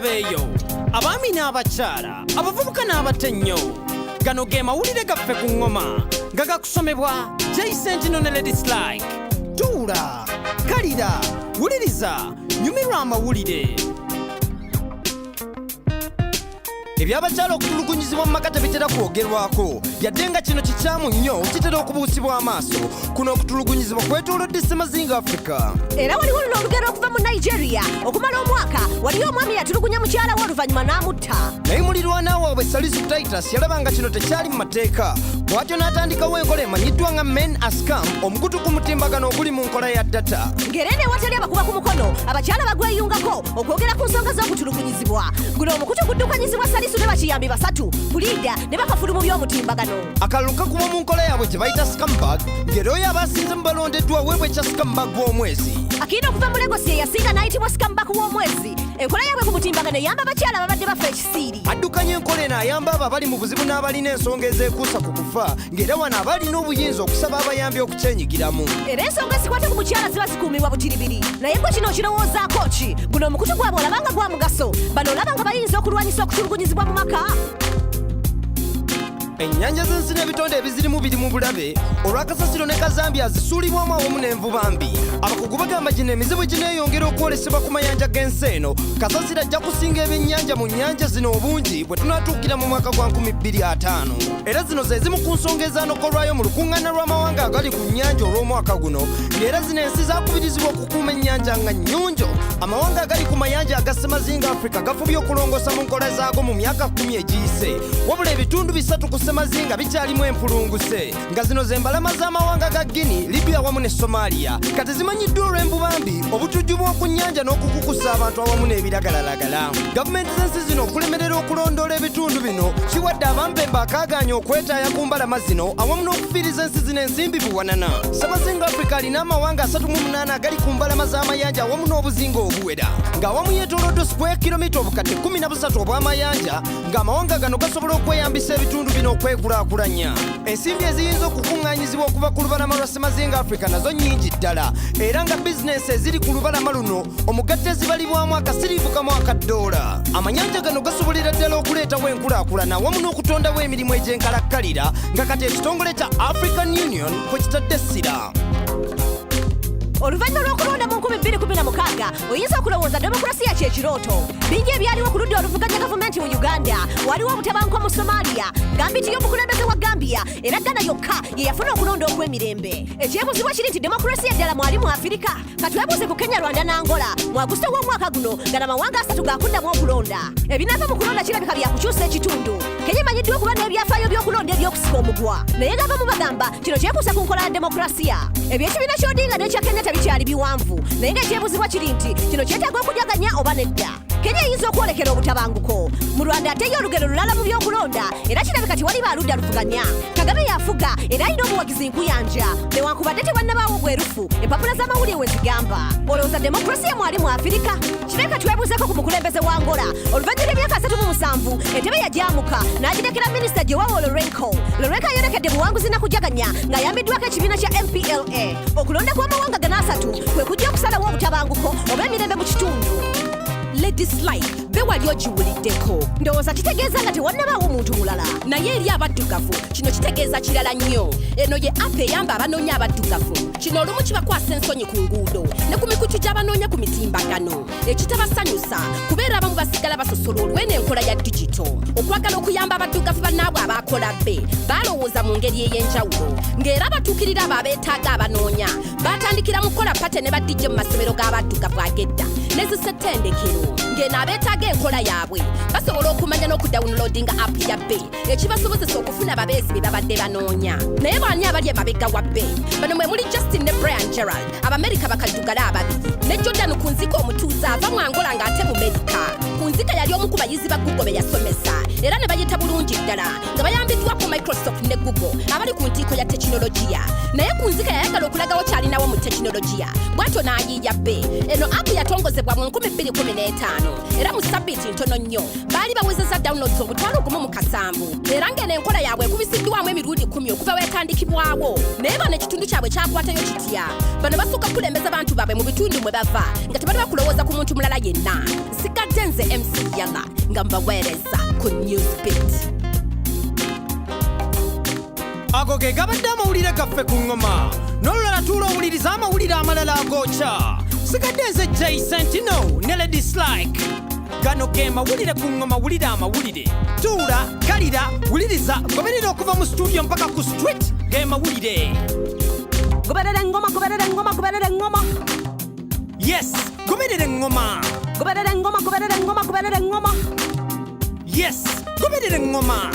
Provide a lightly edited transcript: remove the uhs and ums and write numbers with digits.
babeeyo abaami n'abakyala abavubuka n'abatennyo gano ge mawulire gaffe ku ngoma nga gakusomebwa Jason ne Lady Slike. Tuula, kalira, wuliriza, nyumirwa amawulire. Ebyabakyala okutulugunyizibwa mu maka tebitera kwogerwako yadde nga kino kikyamu nnyo kitera okubuusibwa amaaso. Kuno okutulugunyizibwa kwetoolodde Ssemazinga Africa. Era waliwo luno olugero okuva mu Nigeria okumala omwaka waliyo omwami yatulugunya mukyala we oluvannyuma n'amutta. Naye mulirwana waabwe Salisu Titus yalaba nga kino tekyali mu mateeka bw'atyo n'atandikawo enkola emanyiddwa nga Men a Scam, omukutu ku mutimbagano oguli mu nkola ya data. Ng'era ewatali abakuba ku mukono abakyala bagweyungako okwogera ku nsonga z'okutulugunyizibwa. Guno omukutu guddukanyizibwa Salisu ne bakiyambi basatu Puliida ne bakafulu mu by'omutimbagano. Akalulu kakuba mu nkola yaabwe gye bayita Scumbag, ng'era oyo abasinze mu balondeddwa weebwe ekya Scumbag w'omwezi. Akiina okuva mu Lagos ye yasinga n'ayitibwa Scumbag w'omwezi. Enkola yaabwe ku mutimbagano eyamba abakyala ababadde bafa ekisiiri. Addukanya enkola eno ayamba abo abali mu buzibu n'abalina ensonga ezeekuusa ku kufa, ng'era wano abalina obuyinza okusaba abayambi okukyenyigiramu. Era ensonga ezikwata ku mukyala ziba zikuumibwa butiribiri. Naye gwe kino okirowoozaako ki? Guno omukutu gwabwe olaba nga gwa mugaso. Bano olaba nga bayinza okulwanyisa okutulugunyizibwa mu maka. Ennyanja z'ensi n'ebitonde ebizirimu biri mu bulabe olw'akasasiro ne kazambya zisuulibwamu awamu n'envuba mbi. Abakugu bagamba gino emizibu gineeyongera okwolesebwa ku mayanja g'ensi eno. Kasasiro ajja kusinga ebyennyanja mu nnyanja zino obungi bwe tunaatuukira mu mwaka gwa 2050. Era zino ze zimu ku nsonga ezaanokolwayo mu lukuŋŋaana lw'amawanga agali ku nnyanja olw'omwaka guno, ng'era zino ensi zaakubirizibwa okukuuma ennyanja nga nnyonjo. Amawanga agali ku mayanja aga Ssemazinga Africa gafubye okulongoosa mu nkola zaago mu myaka 10 egiyise, wabula ebitundu 3 ku Ssemazinga bikyalimu empulunguse, nga zino ze mbalama z'amawanga ga Guinea, Libya wamu ne Somalia. Kati zimanyiddwa olw'envuba mbi, obutujju bw'oku nnyanja n'okukukusa abantu awamu n'ebiragalalagala. Gavumenti z'ensi zino okulemerera okulondoola ebitundu bino kiwadde abampembe akaaganya okwetaaya ku mbalama zino awamu n'okufiiriza ensi zino ensimbi buwanana. Ssemazinga Africa alina amawanga 38 agali ku mbalama z'amayanja awamu n'obuzinga obuwera, ng'awamu yeetooloddwa square kilomita obukadde 13 obw'amayanja, ng'amawanga gano gasobola okweyambisa ebitundu bino okwekulaakulanya. Ensimbi eziyinza okukuŋŋaanyizibwa okuva ku lubalama lwa Ssemazinga Africa nazo nnyingi ddala, era nga bizinensi eziri ku lubalama luno omugatte zibalibwamu akasiriivu kamu $1. Amanyanja gano gasobolera ddala okuleetawo enkulaakulana awamu n'okutondawo emirimu egy'enkalakkalira, nga kati ekitongole kya African Union kwe kitadde essira. Oluvannyuma lw'okulonda mu 2016 oyinza okulowooza demokulasiya kyekirooto. Bingi ebyaliwo ku ludda oluvuganya gavumenti mu Uganda. Waliwo obutabanguko mu Somalia, Gambia y'omukulembeze wa Gambia era Ghana yokka ye yafuna okulonda okw'emirembe. Ekyebuzibwa kiri nti demokulasiya ddala mwali mu Afirika. Katwebuuze ku Kenya, Rwanda n'Angola. Mu Agusto w'omwaka guno gano amawanga 3 gaakuddamu okulonda. Ebinaava mu kulonda kirabika byakukyusa ekitundu. Kenya emanyiddwa okuba n'ebyafaayo by'okulonda eby'okusika omugwa. Naye ng'abamu bagamba kino kyekuusa ku nkola ya demokulasiya. Ebyekibiina ky'Odinga n'ekya Kenya tebikyali biwanvu, naye ng'ekyebuzibwa kiri nti kino kyetaaga okujaganya oba nedda. Kenya eyinza okwolekera obutabanguko. Mu Rwanda ateyo olugero lulala mu by'okulonda, era kirabika kati wali baaludda luvuganya. Kagame yafuga era alina obuwagizi nkuyanja, newankubadde tewannabaawo bwerufu empapula z'amawulire we zigamba. Olowooza demokulasiya mwali mu Afirika? Kirabika twebuuzeko ku mukulembeze wa Angola. Oluvannyuma lw'emyaka 37 entebe yagyamuka n'agirekera minisita Joao Lourenco. Lourenco ayolekedde buwanguzi na kujaganya ng'ayambiddwako ekibiina kya MPLA. Okulonda kw'amawanga gano 3 kwe kujja okusalawo obutabanguko oba emirembe mu kitundu. Lady Slike, be wali ogiwuliddeko. Ndowooza kitegeeza nga tewannabaawo muntu mulala. Naye eri abaddugavu kino kitegeeza kirala nnyo. Eno ye app eyamba abanoonya abaddugavu. Kino olumu kibakwasa ensonyi ku nguudo ne ku mikutu gy'abanoonya ku mitimbagano. Ekitabasanyusa kubeera abamu basigala basosola olw'eno enkola ya digito. Okwagala okuyamba abaddugavu bannaabwe abaakola bbe baalowooza mu ngeri ey'enjawulo, ng'era batuukirira abo abeetaaga abanoonya. Baatandikira mu kukola pate ne badijje mu masomero g'abaddugavu ag'edda nezisettendekero, ng'eno abeetaaga enkola yaabwe basobola okumanya n'okudawuniloodinga app ya bbe ekibasobozesa okufuna ababeezi be babadde banoonya. Naye baani abali emabega wa bbe? Bano mwe muli Justin ne Brian Gerald, Abamerika bakaddugala ababiri, ne Jordan Kunzika omutuuze ava mu Angola ng'ate mu Amerika. Kunzika yali omu ku bayizi ba Google be yasomesa era ne bayita bulungi ddala nga bayambiddwa ku Microsoft ne Google abali ku ntiiko ya tekinologiya. Naye Kunzika yayagala okulagawo kyalinawo mu tekinologiya, bw'atyo n'ayiiya bbe. Eno app yatongozebwa mu 2015 era mu ssabbiiti ntono nnyo baali bawezezza downloads omutwalo gumu mu 7, era ng'eno enkola yaabwe ekubisiddwamu emirundi 10 okuva wetandikibwawo naye bano ekitundu kyabwe kyakwatayo kitya bano basooka kulembeza abantu baabwe mu bitundu mwe bava nga tebali bakulowooza ku muntu mulala yenna nsigadde nze MC Yala nga mbaweereza ku Newsbeat. Ago ge gabadde amawulire gaffe ku ngoma n'olulala tuula owuliriza amawulire amalala agokya sigadde nze Jay Sentino ne Lady Slike gano ge mawulire ku ngoma wulira amawulire tuula kalira wuliriza goberera okuva mu studio mpaka ku street ge mawulire goberera engoma goberera engoma goberera engoma yes goberera engoma goberera engoma goberera engoma goberera engoma yes goberera engoma